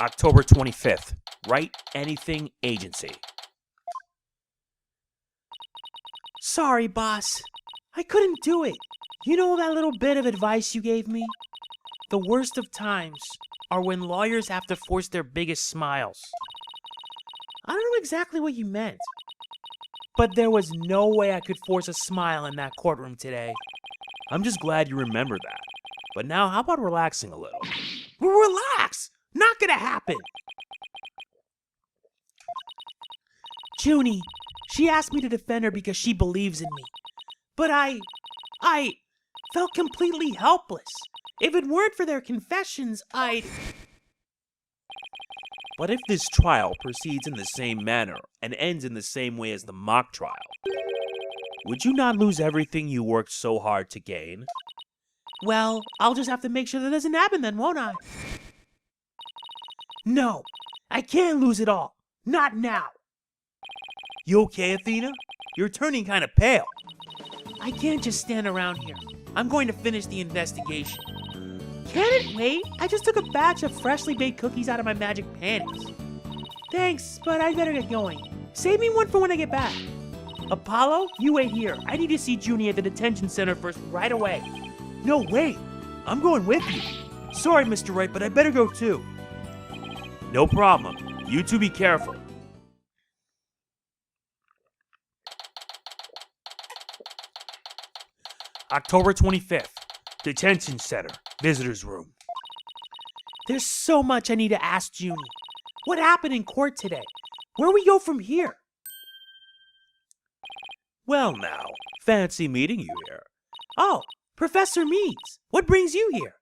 October 25th, Wright Anything Agency. Sorry, boss. I couldn't do it. You know that little bit of advice you gave me? The worst of times are when lawyers have to force their biggest smiles. I don't know exactly what you meant, but there was no way I could force a smile in that courtroom today. I'm just glad you remember that. But now, how about relaxing a little? Relax! Not gonna happen! Junie, she asked me to defend her because she believes in me. But I felt completely helpless. If it weren't for their confessions, I'd... But if this trial proceeds in the same manner and ends in the same way as the mock trial, would you not lose everything you worked so hard to gain? Well, I'll just have to make sure that doesn't happen then, won't I? No, I can't lose it all. Not now. You okay, Athena? You're turning kind of pale. I can't just stand around here. I'm going to finish the investigation. Can it wait? I just took a batch of freshly baked cookies out of my magic panties. Thanks, but I better get going. Save me one for when I get back. Apollo, you wait here. I need to see Junie at the detention center first right away. No, wait. I'm going with you. Sorry, Mr. Wright, but I better go too. No problem. You two be careful. October 25th, Detention Center, Visitor's Room. There's so much I need to ask Junie. What happened in court today? Where we go from here? Well now, fancy meeting you here. Oh, Professor Meads, what brings you here?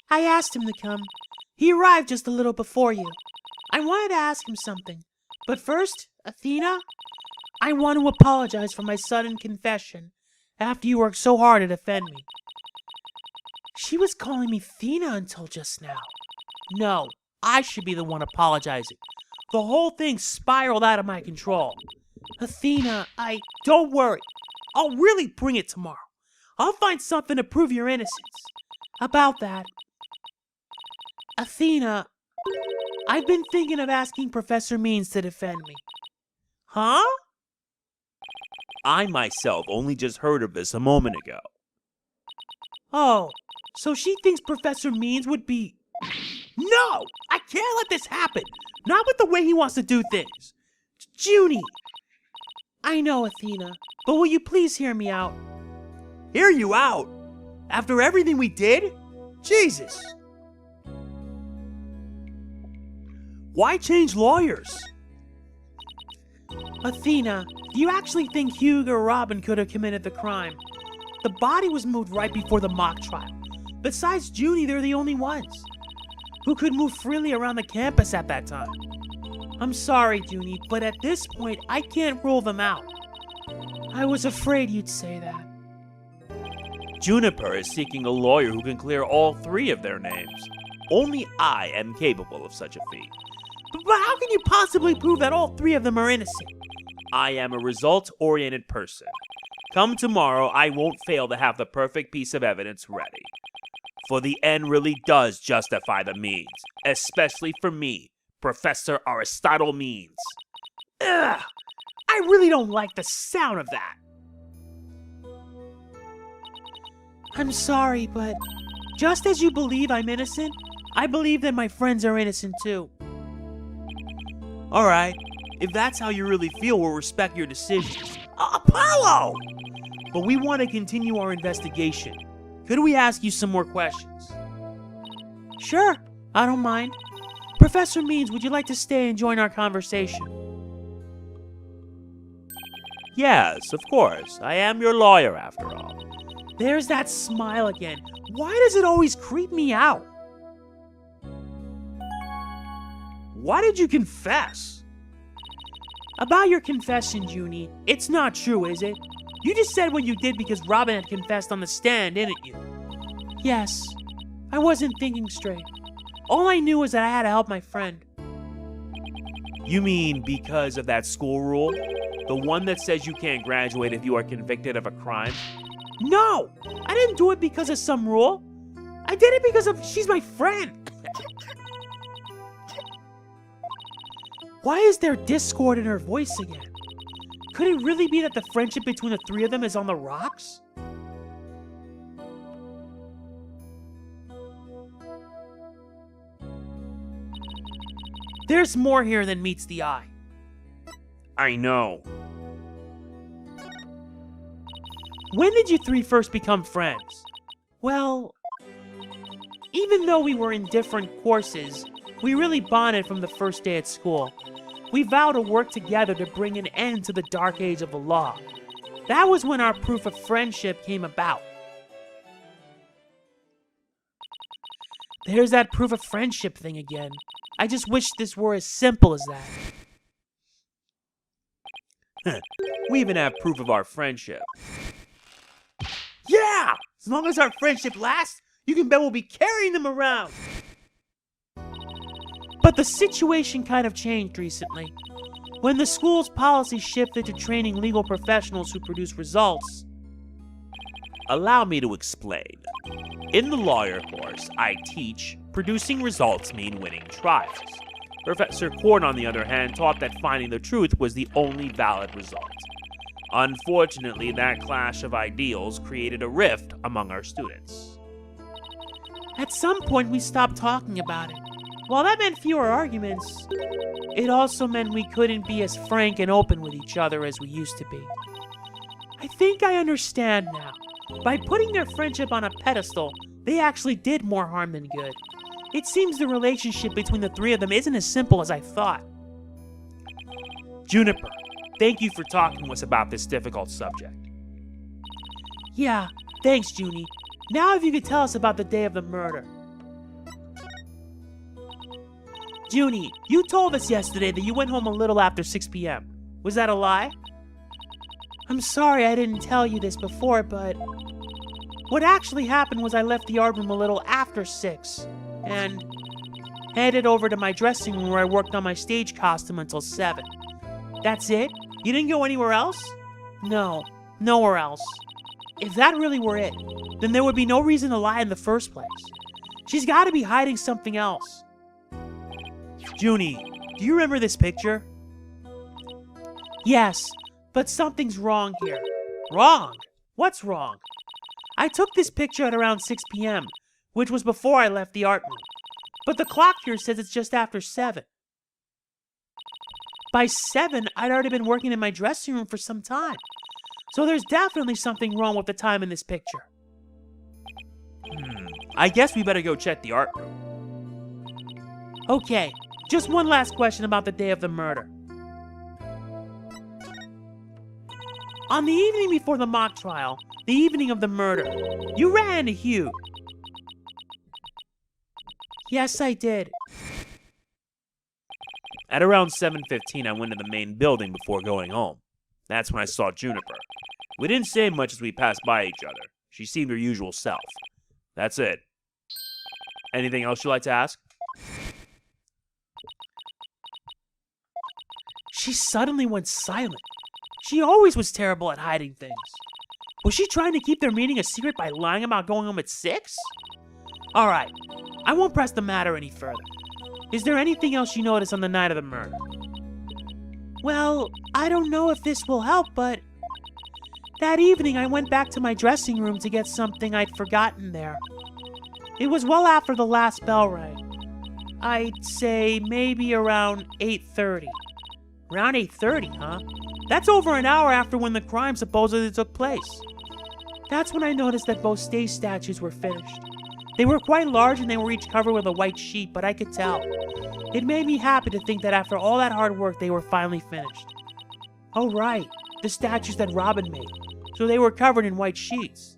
I asked him to come. He arrived just a little before you. I wanted to ask him something. But first, Athena, I want to apologize for my sudden confession after you worked so hard to defend me. She was calling me Athena until just now. No, I should be the one apologizing. The whole thing spiraled out of my control. Athena, Don't worry. I'll really bring it tomorrow. I'll find something to prove your innocence. About that, Athena, I've been thinking of asking Professor Means to defend me. Huh? I myself only just heard of this a moment ago. Oh, so she thinks Professor Means would be... No! I can't let this happen! Not with the way he wants to do things. Junie! I know, Athena, but will you please hear me out? Hear you out? After everything we did? Jesus! Why change lawyers? Athena, do you actually think Hugh or Robin could have committed the crime? The body was moved right before the mock trial. Besides Junie, they're the only ones who could move freely around the campus at that time. I'm sorry, Junie, but at this point, I can't rule them out. I was afraid you'd say that. Juniper is seeking a lawyer who can clear all three of their names. Only I am capable of such a feat. But how can you possibly prove that all three of them are innocent? I am a result-oriented person. Come tomorrow, I won't fail to have the perfect piece of evidence ready. For the end really does justify the means, especially for me, Professor Aristotle Means. Ugh! I really don't like the sound of that. I'm sorry, but just as you believe I'm innocent, I believe that my friends are innocent too. Alright, if that's how you really feel, we'll respect your decisions. Apollo! But we want to continue our investigation. Could we ask you some more questions? Sure, I don't mind. Professor Means, would you like to stay and join our conversation? Yes, of course. I am your lawyer after all. There's that smile again. Why does it always creep me out? Why did you confess? About your confession, Junie, it's not true, is it? You just said what you did because Robin had confessed on the stand, didn't you? Yes. I wasn't thinking straight. All I knew was that I had to help my friend. You mean because of that school rule? The one that says you can't graduate if you are convicted of a crime? No! I didn't do it because of some rule. I did it because she's my friend. Why is there discord in her voice again? Could it really be that the friendship between the three of them is on the rocks? There's more here than meets the eye. I know. When did you three first become friends? Well, even though we were in different courses, we really bonded from the first day at school. We vowed to work together to bring an end to the dark age of the law. That was when our proof of friendship came about. There's that proof of friendship thing again. I just wish this were as simple as that. We even have proof of our friendship. Yeah! As long as our friendship lasts, you can bet we'll be carrying them around. But the situation kind of changed recently. When the school's policy shifted to training legal professionals who produce results. Allow me to explain. In the lawyer course I teach, producing results mean winning trials. Professor Korn, on the other hand, taught that finding the truth was the only valid result. Unfortunately, that clash of ideals created a rift among our students. At some point, we stopped talking about it. While that meant fewer arguments, it also meant we couldn't be as frank and open with each other as we used to be. I think I understand now. By putting their friendship on a pedestal, they actually did more harm than good. It seems the relationship between the three of them isn't as simple as I thought. Juniper, thank you for talking to us about this difficult subject. Yeah, thanks, Junie. Now if you could tell us about the day of the murder. Junie, you told us yesterday that you went home a little after 6 p.m. Was that a lie? I'm sorry I didn't tell you this before, but what actually happened was I left the art room a little after 6 and headed over to my dressing room where I worked on my stage costume until 7. That's it? You didn't go anywhere else? No, nowhere else. If that really were it, then there would be no reason to lie in the first place. She's got to be hiding something else. Junie, do you remember this picture? Yes, but something's wrong here. Wrong? What's wrong? I took this picture at around 6 p.m., which was before I left the art room. But the clock here says it's just after 7. By 7, I'd already been working in my dressing room for some time. So there's definitely something wrong with the time in this picture. I guess we better go check the art room. Okay, just one last question about the day of the murder. On the evening before the mock trial, the evening of the murder, you ran into Hugh. Yes, I did. At around 7:15, I went to the main building before going home. That's when I saw Juniper. We didn't say much as we passed by each other. She seemed her usual self. That's it. Anything else you'd like to ask? She suddenly went silent. She always was terrible at hiding things. Was she trying to keep their meeting a secret by lying about going home at 6? Alright, I won't press the matter any further. Is there anything else you noticed on the night of the murder? Well, I don't know if this will help, but that evening I went back to my dressing room to get something I'd forgotten there. It was well after the last bell rang. I'd say maybe around 8:30. Around 8:30, huh? That's over an hour after when the crime supposedly took place. That's when I noticed that both stage statues were finished. They were quite large and they were each covered with a white sheet, but I could tell. It made me happy to think that after all that hard work, they were finally finished. Oh right, the statues that Robin made. So they were covered in white sheets.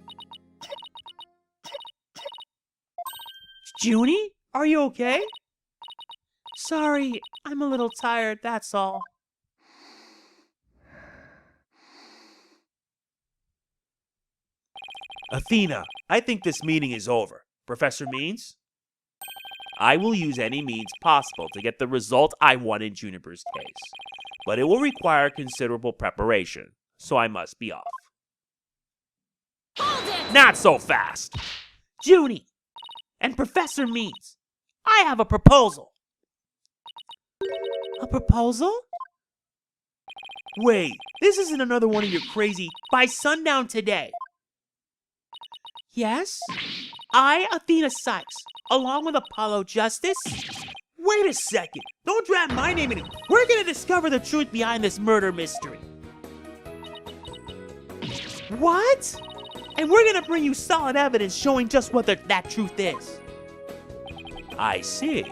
Junie, are you okay? Sorry, I'm a little tired, that's all. Athena, I think this meeting is over. Professor Means? I will use any means possible to get the result I want in Juniper's case, but it will require considerable preparation, so I must be off. Not so fast! Junie and Professor Means, I have a proposal. A proposal? Wait, this isn't another one of your crazy by sundown today. Yes? I, Athena Sykes, along with Apollo Justice. Wait a second. Don't drag my name in it. We're gonna discover the truth behind this murder mystery. What? And we're gonna bring you solid evidence showing just what that truth is. I see.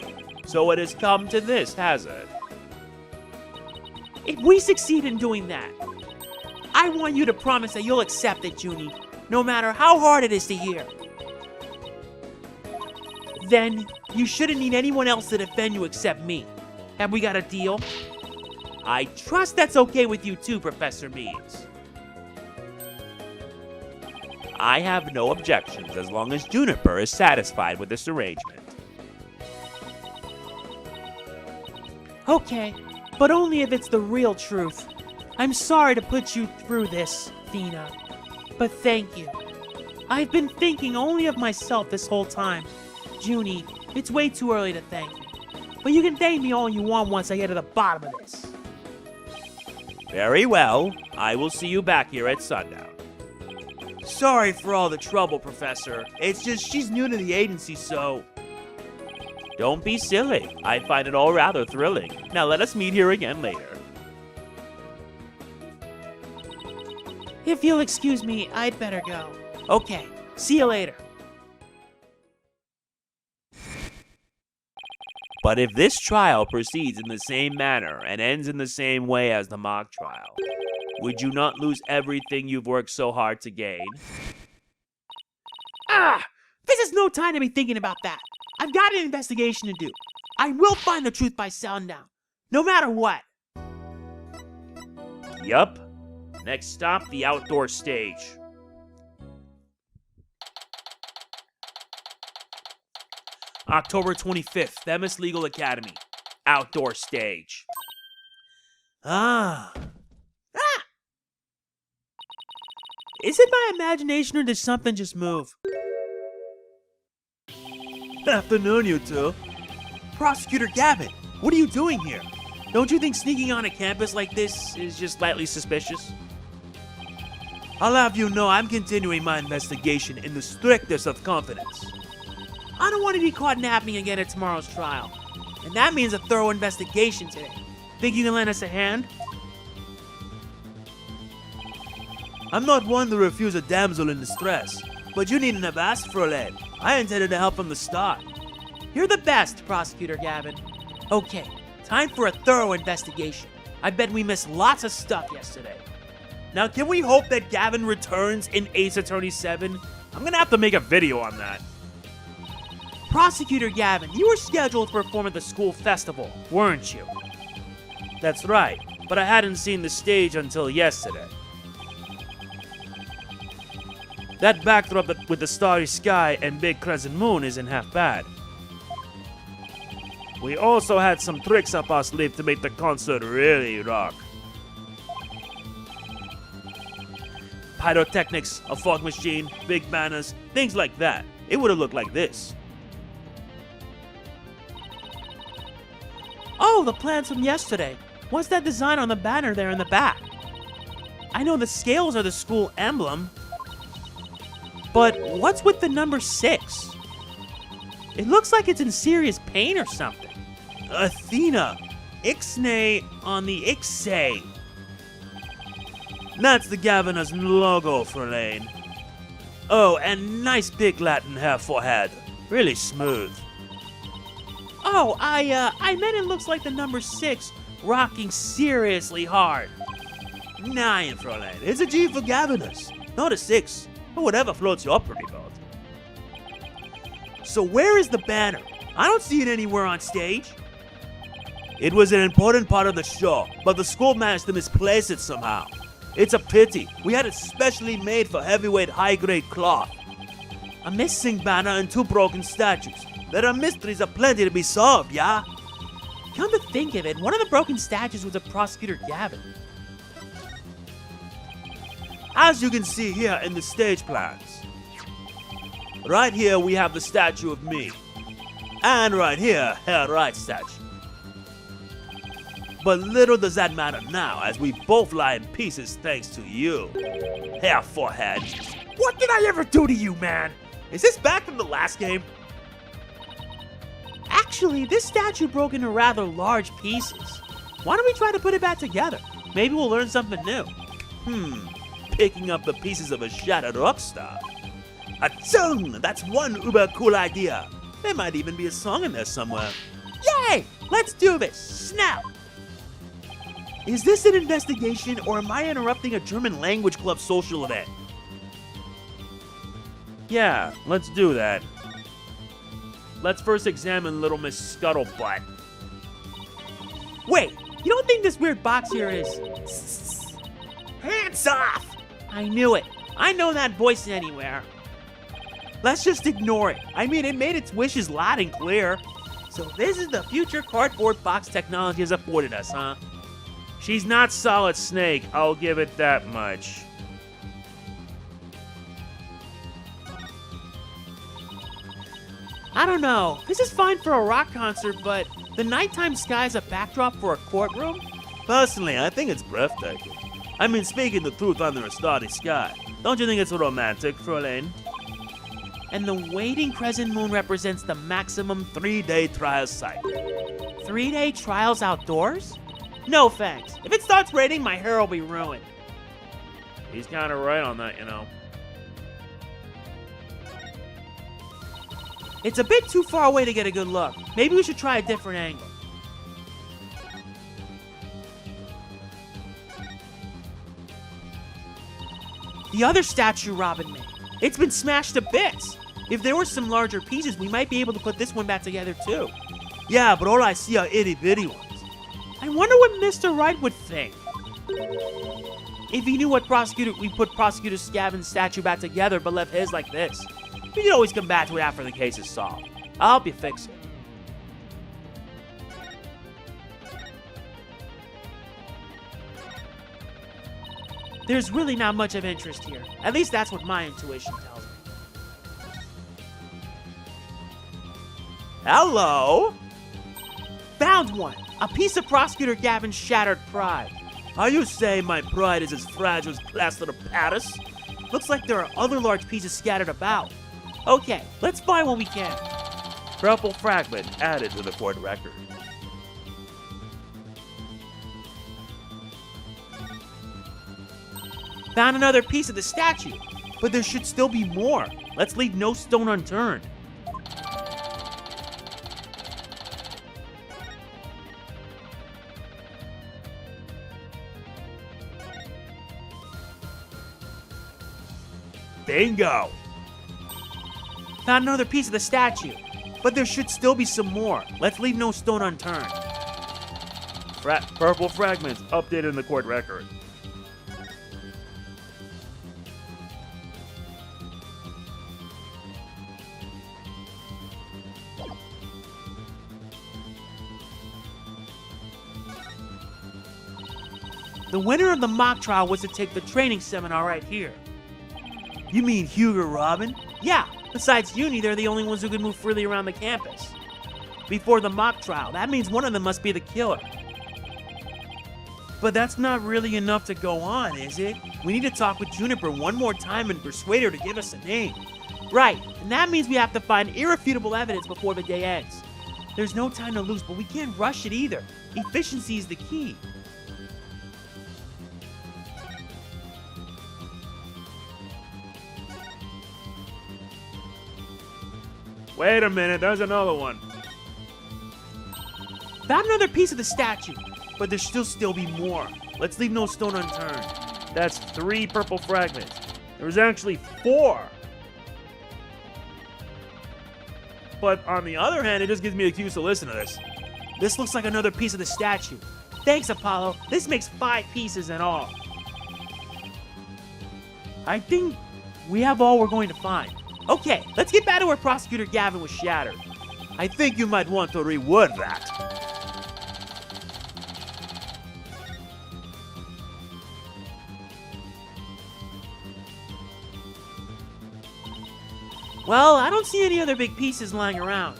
So it has come to this, has it? If we succeed in doing that, I want you to promise that you'll accept it, Junie, no matter how hard it is to hear. Then, you shouldn't need anyone else to defend you except me. Have we got a deal? I trust that's okay with you too, Professor Meads. I have no objections as long as Juniper is satisfied with this arrangement. Okay, but only if it's the real truth. I'm sorry to put you through this, Athena, but thank you. I've been thinking only of myself this whole time. Junie, it's way too early to thank you, but you can thank me all you want once I get to the bottom of this. Very well. I will see you back here at sundown. Sorry for all the trouble, Professor. It's just she's new to the agency, so... Don't be silly. I find it all rather thrilling. Now let us meet here again later. If you'll excuse me, I'd better go. Okay, see you later. But if this trial proceeds in the same manner and ends in the same way as the mock trial, would you not lose everything you've worked so hard to gain? This is no time to be thinking about that. I've got an investigation to do. I will find the truth by sundown, no matter what. Yup. Next stop, the outdoor stage. October 25th, Themis Legal Academy. Outdoor stage. Is it my imagination or did something just move? Afternoon, you two. Prosecutor Gavin, what are you doing here? Don't you think sneaking on a campus like this is just slightly suspicious? I'll have you know I'm continuing my investigation in the strictest of confidence. I don't want to be caught napping again at tomorrow's trial. And that means a thorough investigation today. Think you can lend us a hand? I'm not one to refuse a damsel in distress, but you needn't have asked for a lead. I intended to help from the start. You're the best, Prosecutor Gavin. Okay, time for a thorough investigation. I bet we missed lots of stuff yesterday. Now, can we hope that Gavin returns in Ace Attorney 7? I'm gonna have to make a video on that. Prosecutor Gavin, you were scheduled to perform at the school festival, weren't you? That's right, but I hadn't seen the stage until yesterday. That backdrop with the starry sky and big crescent moon isn't half bad. We also had some tricks up our sleeve to make the concert really rock. Pyrotechnics, a fog machine, big banners, things like that. It would have looked like this. Oh, the plans from yesterday. What's that design on the banner there in the back? I know the scales are the school emblem, but what's with the number 6? It looks like it's in serious pain or something. Athena! Ixnay on the Ixay. That's the Gaviner's logo, Frelaine. Oh, and nice big Latin hair forehead. Really smooth. Oh, I meant it looks like the number 6 rocking seriously hard. Nah, Frelaine. It's a G for Gaviners, not a 6. Or whatever floats your pretty boat. So where is the banner? I don't see it anywhere on stage. It was an important part of the show, but the school managed to misplace it somehow. It's a pity. We had it specially made for heavyweight high-grade cloth. A missing banner and 2 broken statues. There are mysteries aplenty to be solved, yeah? Come to think of it, one of the broken statues was a Prosecutor Gavin. As you can see here in the stage plans. Right here we have the statue of me. And right here, her right statue. But little does that matter now, as we both lie in pieces thanks to you. Hair forehead. What did I ever do to you, man? Is this back from the last game? Actually, this statue broke into rather large pieces. Why don't we try to put it back together? Maybe we'll learn something new. Picking up the pieces of a shattered rock star. Achung! That's one uber cool idea. There might even be a song in there somewhere. Yay! Let's do this! Snap! Is this an investigation, or am I interrupting a German language club social event? Yeah, let's do that. Let's first examine little Miss Scuttlebutt. Wait, you don't think this weird box here is... Hands off! I knew it. I know that voice anywhere. Let's just ignore it. I mean, it made its wishes loud and clear. So this is the future cardboard box technology has afforded us, huh? She's not Solid Snake, I'll give it that much. I don't know. This is fine for a rock concert, but the nighttime sky is a backdrop for a courtroom? Personally, I think it's breathtaking. I mean, speaking the truth under a starry sky. Don't you think it's romantic, Fräulein? And the waiting crescent moon represents the maximum 3-day trial site. 3-day trials outdoors? No thanks. If it starts raining, my hair will be ruined. He's kind of right on that, you know. It's a bit too far away to get a good look. Maybe we should try a different angle. The other statue Robin made. It's been smashed to bits. If there were some larger pieces, we might be able to put this one back together too. Yeah, but all I see are itty-bitty ones. I wonder what Mr. Wright would think. If he knew what we put Prosecutor Scaven's statue back together but left his like this. We can always come back to it after the case is solved. I'll help you fix it. There's really not much of interest here. At least that's what my intuition tells me. Hello? Found one! A piece of Prosecutor Gavin's shattered pride. Are you saying my pride is as fragile as plaster of Paris? Looks like there are other large pieces scattered about. Okay, let's find what we can. Purple fragment added to the court record. Found another piece of the statue, but there should still be more. Let's leave no stone unturned. Bingo! Found another piece of the statue, but there should still be some more. Let's leave no stone unturned. Purple fragments updated in the court record. The winner of the mock trial was to take the training seminar right here. You mean Hugo Robin? Yeah, besides uni, they're the only ones who can move freely around the campus. Before the mock trial, that means one of them must be the killer. But that's not really enough to go on, is it? We need to talk with Juniper one more time and persuade her to give us a name. Right, and that means we have to find irrefutable evidence before the day ends. There's no time to lose, but we can't rush it either. Efficiency is the key. Wait a minute, there's another one. Found another piece of the statue, but there should still be more. Let's leave no stone unturned. That's 3 purple fragments. There's actually 4. But on the other hand, it just gives me an excuse to listen to this. This looks like another piece of the statue. Thanks, Apollo. This makes 5 pieces in all. I think we have all we're going to find. Okay, let's get back to where Prosecutor Gavin was shattered. I think you might want to reword that. Well, I don't see any other big pieces lying around.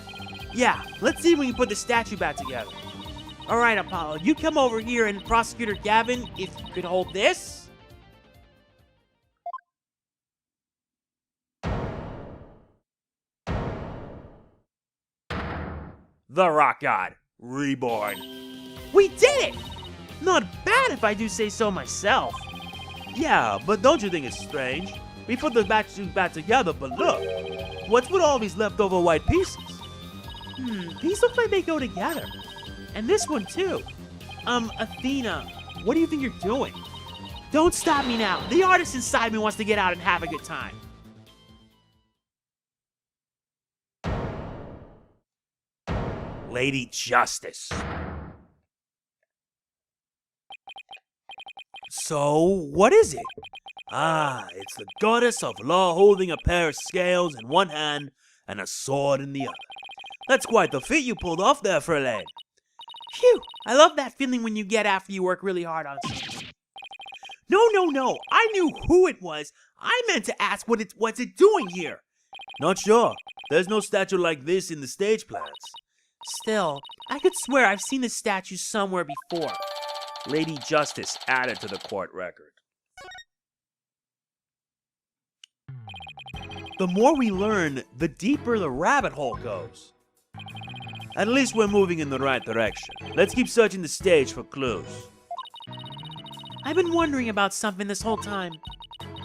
Yeah, let's see if we can put the statue back together. Alright, Apollo, you come over here, and Prosecutor Gavin, if you could hold this. The Rock God, reborn. We did it! Not bad if I do say so myself. Yeah, but don't you think it's strange? We put the batches back together, but look! What's with all these leftover white pieces? These look like they go together. And this one too. Athena, what do you think you're doing? Don't stop me now. The artist inside me wants to get out and have a good time. Lady Justice. So, what is it? Ah, it's the goddess of law holding a pair of scales in one hand and a sword in the other. That's quite the feat you pulled off there, Frelaine. Phew, I love that feeling when you get after you work really hard on something. No, I knew who it was. I meant to ask what's it doing here? Not sure. There's no statue like this in the stage plans. Still, I could swear I've seen this statue somewhere before. Lady Justice added to the court record. The more we learn, the deeper the rabbit hole goes. At least we're moving in the right direction. Let's keep searching the stage for clues. I've been wondering about something this whole time.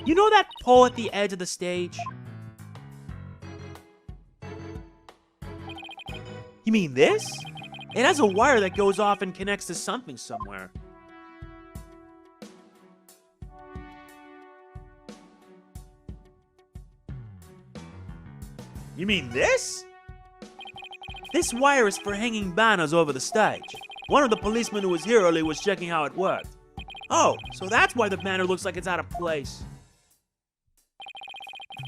You know that pole at the edge of the stage? You mean this? It has a wire that goes off and connects to something somewhere. You mean this? This wire is for hanging banners over the stage. One of the policemen who was here earlier was checking how it worked. Oh, so that's why the banner looks like it's out of place.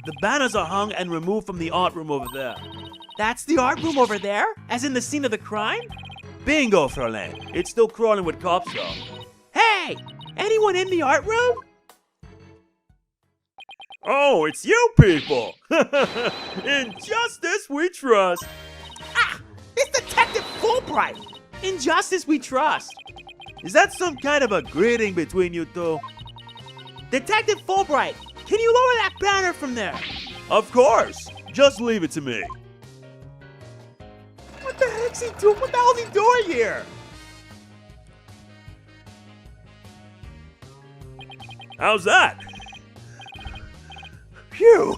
The banners are hung and removed from the art room over there. That's the art room over there? As in the scene of the crime? Bingo, Frelaine. It's still crawling with cops, though. Hey! Anyone in the art room? Oh, it's you people! In justice we trust! Ah! It's Detective Fulbright! In justice we trust! Is that some kind of a greeting between you two? Detective Fulbright, can you lower that banner from there? Of course! Just leave it to me. What the heck's he doing? What the hell's he doing here? How's that? Phew!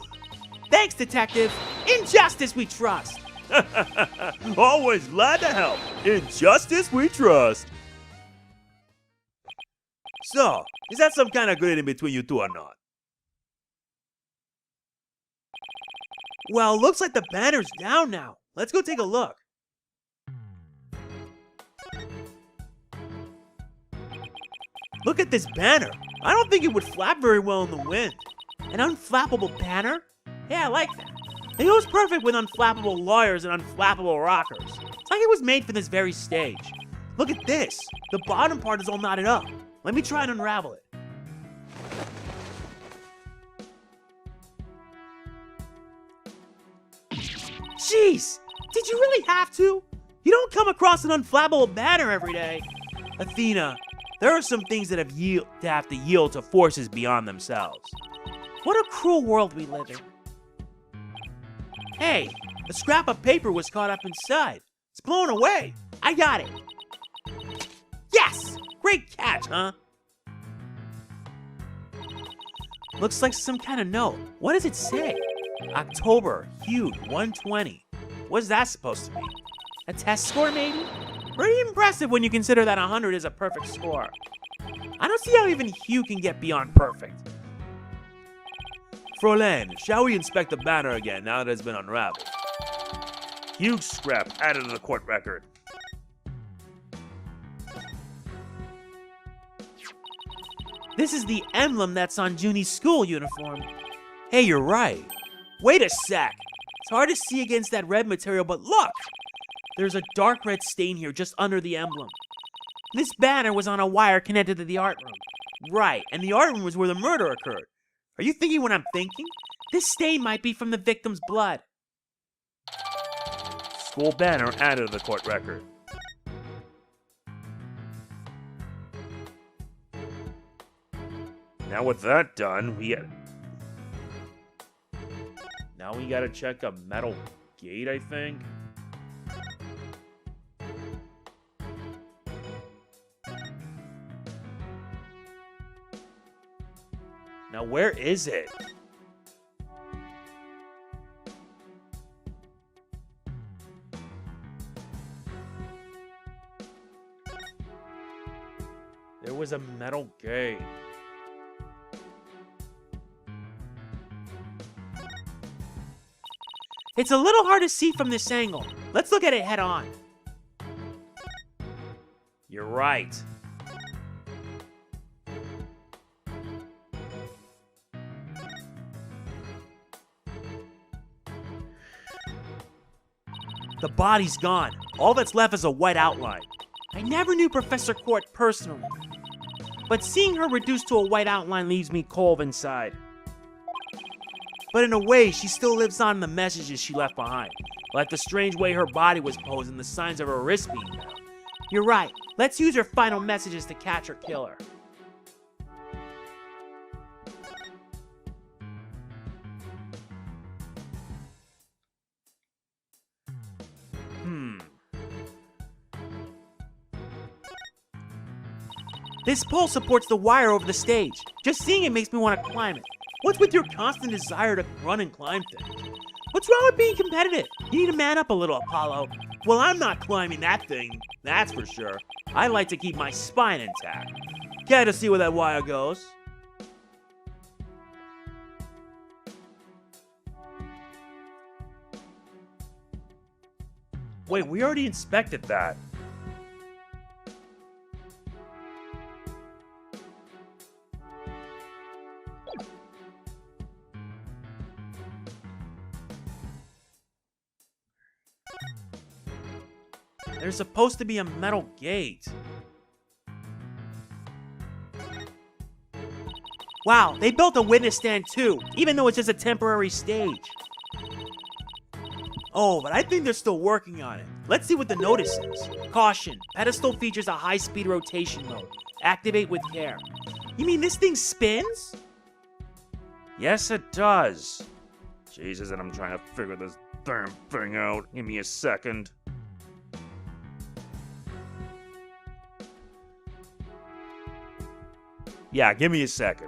Thanks, Detective. In justice we trust. Always glad to help. In justice we trust. So, is that some kind of greeting between you two or not? Well, looks like the banner's down now. Let's go take a look. Look at this banner. I don't think it would flap very well in the wind. An unflappable banner? Yeah, I like that. It goes perfect with unflappable lawyers and unflappable rockers. It's like it was made for this very stage. Look at this. The bottom part is all knotted up. Let me try and unravel it. Jeez! Did you really have to? You don't come across an unflappable banner every day. Athena, there are some things that have to yield to forces beyond themselves. What a cruel world we live in. Hey, a scrap of paper was caught up inside. It's blown away. I got it. Yes! Great catch, huh? Looks like some kind of note. What does it say? October, Hugh, 120. What's that supposed to mean? A test score, maybe? Pretty impressive when you consider that 100 is a perfect score. I don't see how even Hugh can get beyond perfect. Frelaine, shall we inspect the banner again now that it's been unraveled? Huge scrap added to the court record. This is the emblem that's on Junie's school uniform. Hey, you're right. Wait a sec. It's hard to see against that red material, but look! There's a dark red stain here just under the emblem. This banner was on a wire connected to the art room. Right, and the art room was where the murder occurred. Are you thinking what I'm thinking? This stain might be from the victim's blood. School banner added to the court record. Now with that done, now we gotta check a metal gate, I think. Now where is it? There was a metal gate. It's a little hard to see from this angle. Let's look at it head on. You're right. The body's gone. All that's left is a white outline. I never knew Professor Court personally, but seeing her reduced to a white outline leaves me cold inside. But in a way, she still lives on in the messages she left behind, like the strange way her body was posed and the signs of her wrist being down. You're right. Let's use her final messages to catch her killer. This pole supports the wire over the stage. Just seeing it makes me want to climb it. What's with your constant desire to run and climb things? What's wrong with being competitive? You need to man up a little, Apollo. Well, I'm not climbing that thing, that's for sure. I like to keep my spine intact. Care to see where that wire goes? Wait, we already inspected that. There's supposed to be a metal gate. Wow, they built a witness stand too, even though it's just a temporary stage. Oh, but I think they're still working on it. Let's see what the notice is. Caution, pedestal features a high-speed rotation mode. Activate with care. You mean this thing spins? Yes, it does. Jesus, and I'm trying to figure this damn thing out. Give me a second. Yeah, give me a second.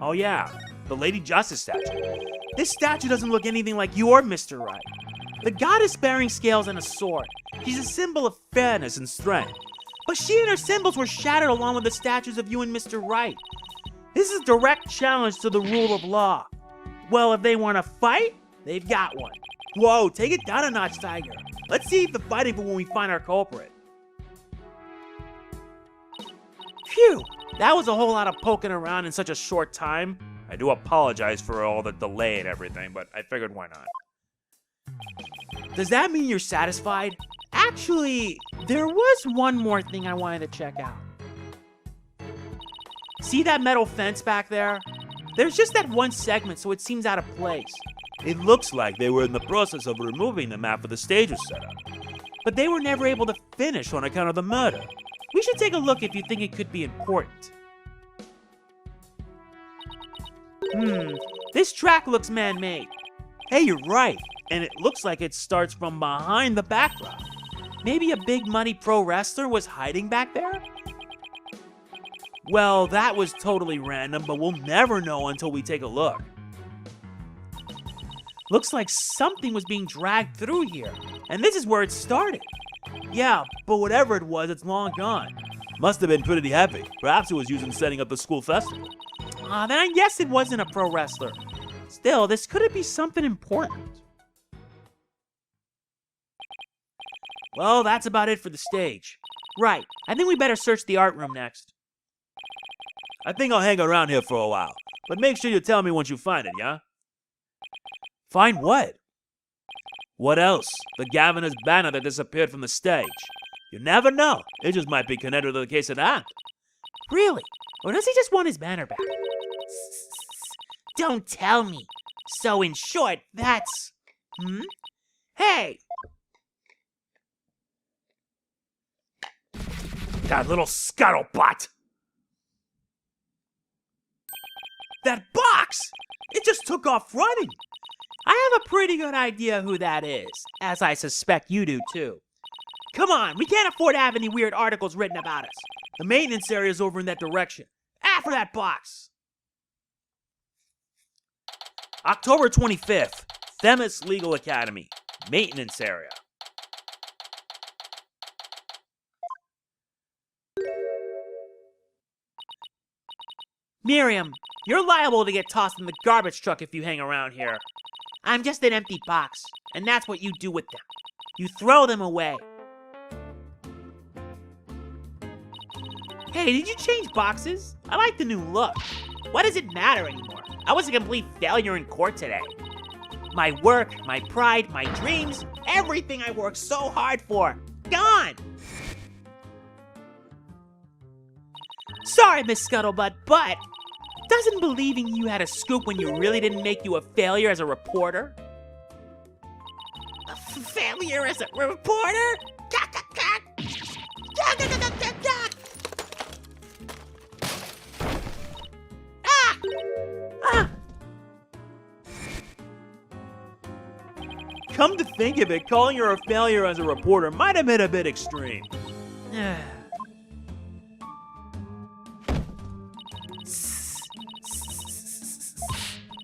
Oh yeah, the Lady Justice statue. This statue doesn't look anything like you or Mr. Wright. The goddess bearing scales and a sword. She's a symbol of fairness and strength. But she and her symbols were shattered along with the statues of you and Mr. Wright. This is a direct challenge to the rule of law. Well, if they want to fight, they've got one. Whoa, take it down a notch, Tiger. Let's see if the fighting for when we find our culprit. Phew, that was a whole lot of poking around in such a short time. I do apologize for all the delay and everything, but I figured why not. Does that mean you're satisfied? Actually, there was one more thing I wanted to check out. See that metal fence back there? There's just that one segment, so it seems out of place. It looks like they were in the process of removing them after the stage was set up. But they were never able to finish on account of the murder. We should take a look if you think it could be important. This track looks man-made. Hey, you're right. And it looks like it starts from behind the background. Maybe a big money pro wrestler was hiding back there? Well, that was totally random, but we'll never know until we take a look. Looks like something was being dragged through here, and this is where it started. Yeah, but whatever it was, it's long gone. Must have been pretty heavy. Perhaps it was used in setting up the school festival. Then I guess it wasn't a pro wrestler. Still, this couldn't be something important. Well, that's about it for the stage. Right, I think we better search the art room next. I think I'll hang around here for a while, but make sure you tell me once you find it, yeah? Find what? What else? The Governor's banner that disappeared from the stage. You never know. It just might be connected to the case at hand. Really? Or does he just want his banner back? Don't tell me. So in short, that's... Hey! That little scuttlebutt! That box! It just took off running! I have a pretty good idea who that is, as I suspect you do too. Come on, we can't afford to have any weird articles written about us. The maintenance area is over in that direction. After that box! October 25th, Themis Legal Academy, maintenance area. Myriam, you're liable to get tossed in the garbage truck if you hang around here. I'm just an empty box, and that's what you do with them. You throw them away. Hey, did you change boxes? I like the new look. What does it matter anymore? I was a complete failure in court today. My work, my pride, my dreams, everything I worked so hard for, gone! Sorry, Miss Scuttlebutt, but doesn't believing you had a scoop when you really didn't make you a failure as a reporter? A failure as a reporter? Come to think of it, calling her a failure as a reporter might have been a bit extreme.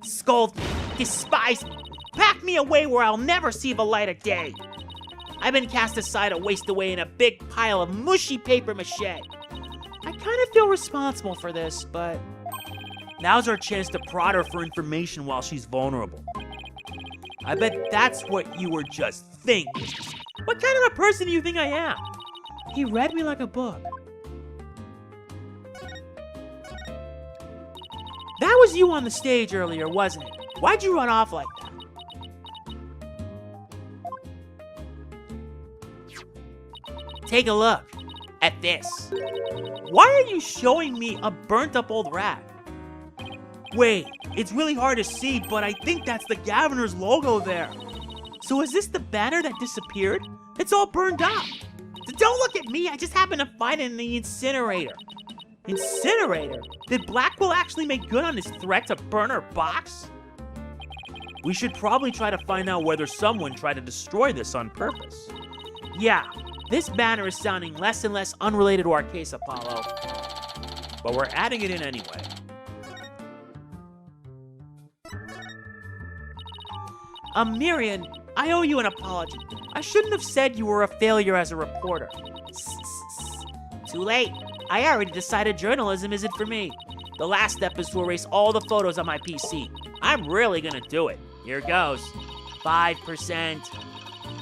Scold me, despise me, pack me away where I'll never see the light of day. I've been cast aside or wasted away in a big pile of mushy paper mache. I kind of feel responsible for this, but now's our chance to prod her for information while she's vulnerable. I bet that's what you were just thinking. What kind of a person do you think I am? He read me like a book. That was you on the stage earlier, wasn't it? Why'd you run off like that? Take a look at this. Why are you showing me a burnt up old rag? Wait, it's really hard to see, but I think that's the Governor's logo there. So is this the banner that disappeared? It's all burned up. Don't look at me, I just happened to find it in the incinerator. Incinerator? Did Blackwell actually make good on his threat to burn our box? We should probably try to find out whether someone tried to destroy this on purpose. Yeah, this banner is sounding less and less unrelated to our case, Apollo. But we're adding it in anyway. Myriam, I owe you an apology. I shouldn't have said you were a failure as a reporter. Too late. I already decided journalism isn't for me. The last step is to erase all the photos on my PC. I'm really gonna do it. Here goes. 5%,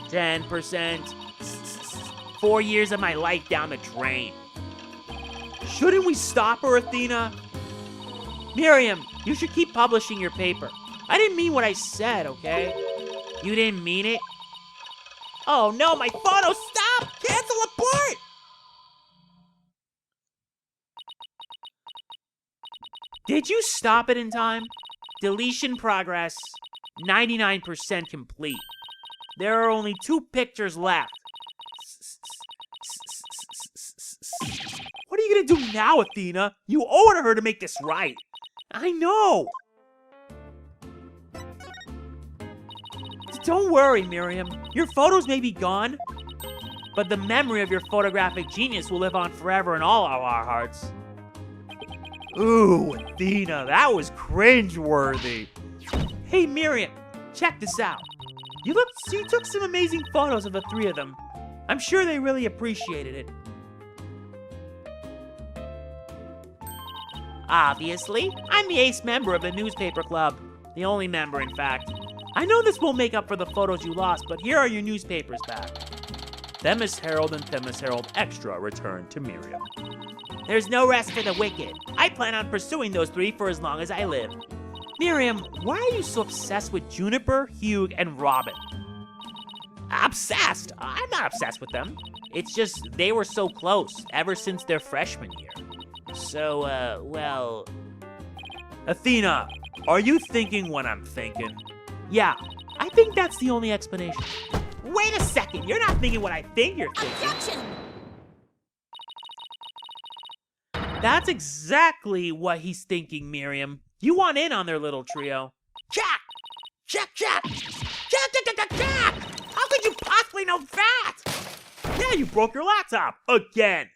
10%, 4 years of my life down the drain. Shouldn't we stop her, Athena? Myriam, you should keep publishing your paper. I didn't mean what I said, okay? You didn't mean it? Oh no, my photo! Stop! Cancel abort! Did you stop it in time? Deletion progress. 99% complete. There are only 2 pictures left. What are you gonna do now, Athena? You owe it to her to make this right. I know! Don't worry, Myriam. Your photos may be gone, but the memory of your photographic genius will live on forever in all of our hearts. Ooh, Athena, that was cringeworthy. Hey, Myriam, check this out. You took some amazing photos of the 3 of them. I'm sure they really appreciated it. Obviously, I'm the ace member of the newspaper club. The only member, in fact. I know this won't make up for the photos you lost, but here are your newspapers back. Themis Herald and Themis Herald Extra returned to Myriam. There's no rest for the wicked. I plan on pursuing those 3 for as long as I live. Myriam, why are you so obsessed with Juniper, Hugh, and Robin? Obsessed? I'm not obsessed with them. It's just they were so close ever since their freshman year. So, well... Athena, are you thinking what I'm thinking? Yeah, I think that's the only explanation. Wait a second, you're not thinking what I think you're thinking. Objection! That's exactly what he's thinking, Myriam. You want in on their little trio. Jack! Jack! Jack! Jack! Jack! Jack! Jack! How could you possibly know that? Yeah, you broke your laptop again.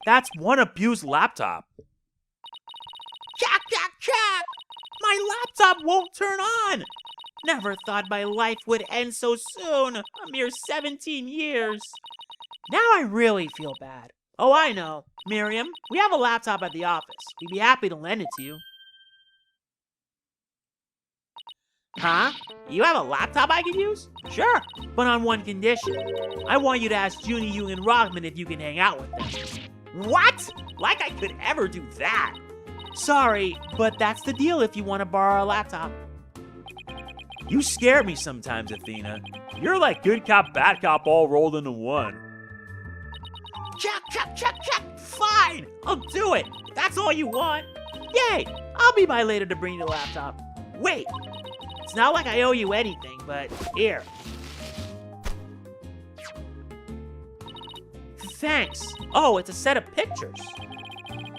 That's one abused laptop. Jack! Jack! Jack! My laptop won't turn on! Never thought my life would end so soon. A mere 17 years. Now I really feel bad. Oh, I know. Myriam, we have a laptop at the office. We'd be happy to lend it to you. Huh? You have a laptop I can use? Sure, but on one condition. I want you to ask Junie, Young, and Rodman if you can hang out with them. What? Like I could ever do that. Sorry, but that's the deal if you want to borrow a laptop. You scare me sometimes, Athena. You're like good cop, bad cop all rolled into one. Jack! Jack! Jack! Jack! Fine, I'll do it. That's all you want. Yay, I'll be by later to bring you the laptop. Wait, it's not like I owe you anything, but here. Thanks. Oh, it's a set of pictures.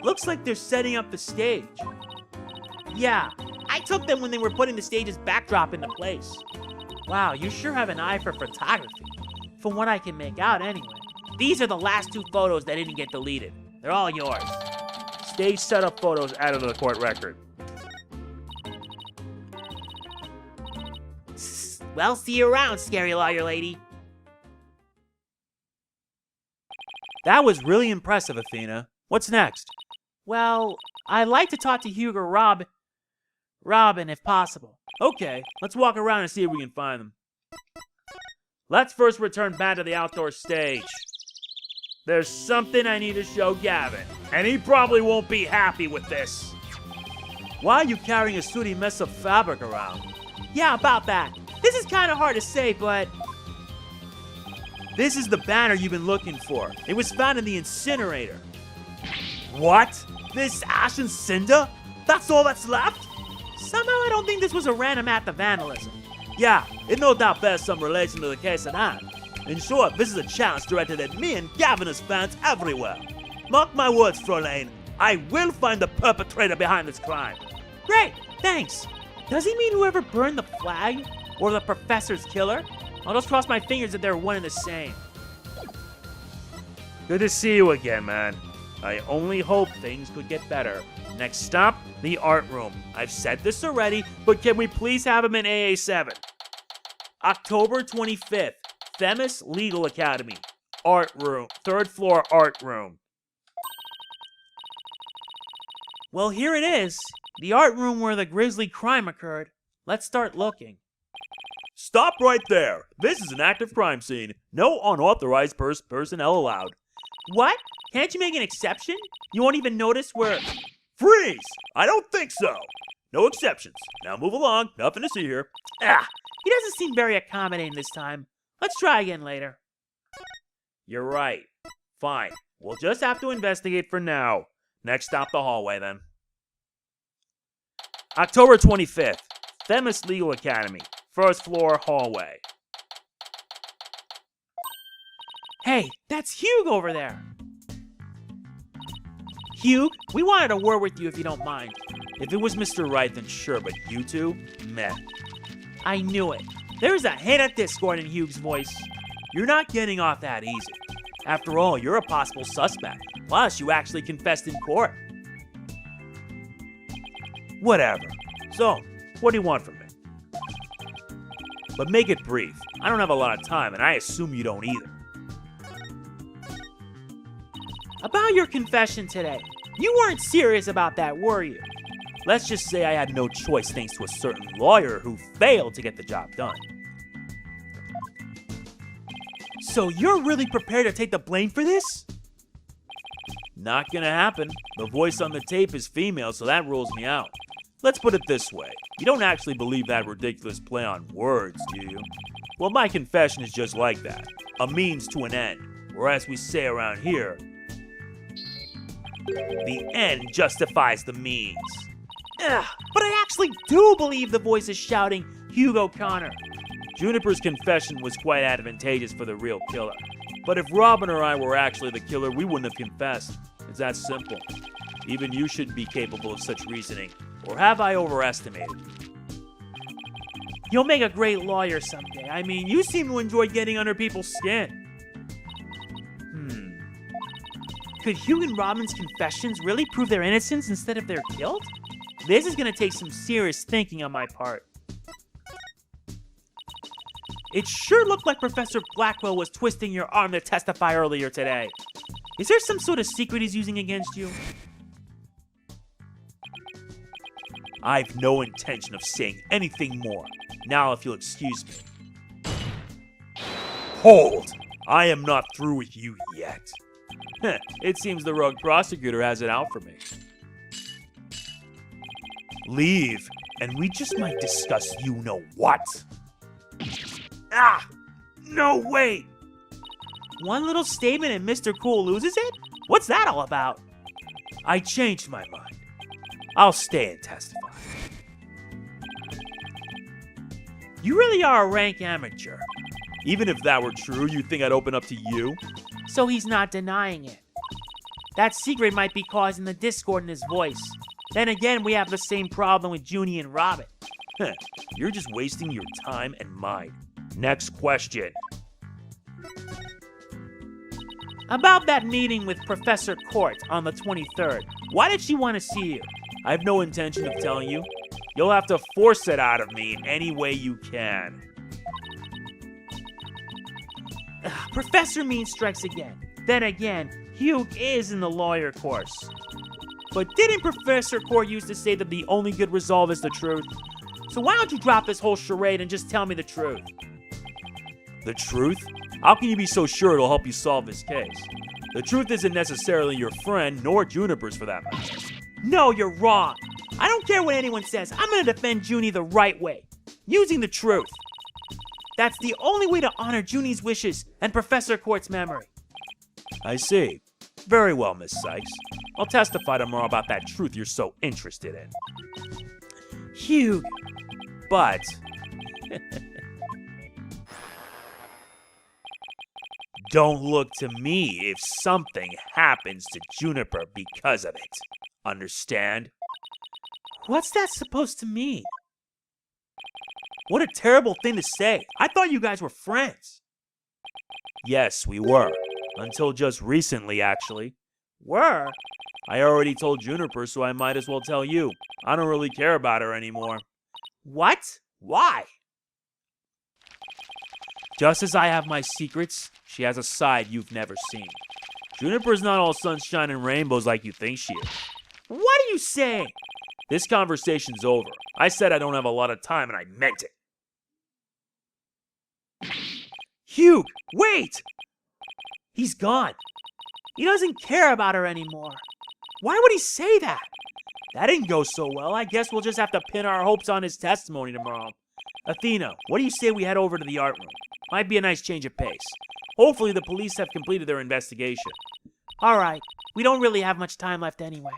Looks like they're setting up the stage. Yeah, I took them when they were putting the stage's backdrop into place. Wow, you sure have an eye for photography. From what I can make out anyway. These are the last 2 photos that didn't get deleted. They're all yours. Stage setup photos added to the court record. Well, see you around, scary lawyer lady. That was really impressive, Athena. What's next? Well, I'd like to talk to Hugh or Robin, if possible. Okay, let's walk around and see if we can find them. Let's first return back to the outdoor stage. There's something I need to show Gavin, and he probably won't be happy with this. Why are you carrying a sooty mess of fabric around? Yeah, about that. This is kind of hard to say, but... This is the banner you've been looking for. It was found in the incinerator. What? This ash and cinder? That's all that's left? Somehow I don't think this was a random act of vandalism. Yeah, it no doubt bears some relation to the case at hand. In short, this is a challenge directed at me and Gavin as fans everywhere. Mark my words, Fraulein, I will find the perpetrator behind this crime. Great, thanks. Does he mean whoever burned the flag? Or the professor's killer? I'll just cross my fingers that they're one and the same. Good to see you again, man. I only hope things could get better. Next stop, the art room. I've said this already, but can we please have him in AA7? October 25th, Themis Legal Academy. Art room. 3rd floor art room. Well, here it is. The art room where the grisly crime occurred. Let's start looking. Stop right there. This is an active crime scene. No unauthorized personnel allowed. What? Can't you make an exception? You won't even notice where... Freeze! I don't think so. No exceptions. Now move along. Nothing to see here. Ah, he doesn't seem very accommodating this time. Let's try again later. You're right. Fine. We'll just have to investigate for now. Next stop, the hallway, then. October 25th, Themis Legal Academy. 1st floor hallway. Hey, that's Hugh over there. Hugh, we wanted a word with you if you don't mind. If it was Mr. Wright, then sure, but you two? Meh. I knew it. There's a hint of discord in Hugh's voice. You're not getting off that easy. After all, you're a possible suspect. Plus, you actually confessed in court. Whatever. So, what do you want from me? But make it brief. I don't have a lot of time, and I assume you don't either. About your confession today. You weren't serious about that, were you? Let's just say I had no choice thanks to a certain lawyer who failed to get the job done. So you're really prepared to take the blame for this? Not gonna happen. The voice on the tape is female, so that rules me out. Let's put it this way. You don't actually believe that ridiculous play on words, do you? Well, my confession is just like that. A means to an end. Or as we say around here, the end justifies the means. Ugh, but I actually do believe the voice is shouting Hugo Connor. Juniper's confession was quite advantageous for the real killer. But if Robin or I were actually the killer, we wouldn't have confessed. It's that simple. Even you should be capable of such reasoning. Or have I overestimated? You'll make a great lawyer someday. I mean, you seem to enjoy getting under people's skin. Could Hugh and Robin's confessions really prove their innocence instead of their guilt? This is going to take some serious thinking on my part. It sure looked like Professor Blackwell was twisting your arm to testify earlier today. Is there some sort of secret he's using against you? I've no intention of saying anything more. Now, if you'll excuse me. Hold! I am not through with you yet. It seems the rogue prosecutor has it out for me. Leave, and we just might discuss you-know-what. Ah! No, wait! One little statement and Mr. Cool loses it? What's that all about? I changed my mind. I'll stay and testify. You really are a rank amateur. Even if that were true, you think I'd open up to you? So he's not denying it. That secret might be causing the discord in his voice. Then again, we have the same problem with Junie and Robin. You're just wasting your time and mine. Next question. About that meeting with Professor Court on the 23rd, why did she want to see you? I have no intention of telling you. You'll have to force it out of me any way you can. Professor Mean strikes again. Then again, Hugh is in the lawyer course. But didn't Professor Court used to say that the only good resolve is the truth? So why don't you drop this whole charade and just tell me the truth? The truth? How can you be so sure it'll help you solve this case? The truth isn't necessarily your friend, nor Juniper's for that matter. No, you're wrong. I don't care what anyone says. I'm going to defend Junie the right way, using the truth. That's the only way to honor Junie's wishes and Professor Court's memory. I see. Very well, Miss Sykes. I'll testify tomorrow about that truth you're so interested in. Hugh. But... don't look to me if something happens to Juniper because of it. Understand? What's that supposed to mean? What a terrible thing to say. I thought you guys were friends. Yes, we were. Until just recently, actually. Were? I already told Juniper, so I might as well tell you. I don't really care about her anymore. What? Why? Just as I have my secrets, she has a side you've never seen. Juniper's not all sunshine and rainbows like you think she is. What are you saying? This conversation's over. I said I don't have a lot of time, and I meant it. Hugh, wait! He's gone. He doesn't care about her anymore. Why would he say that? That didn't go so well. I guess we'll just have to pin our hopes on his testimony tomorrow. Athena, what do you say we head over to the art room? Might be a nice change of pace. Hopefully the police have completed their investigation. All right. We don't really have much time left anyway.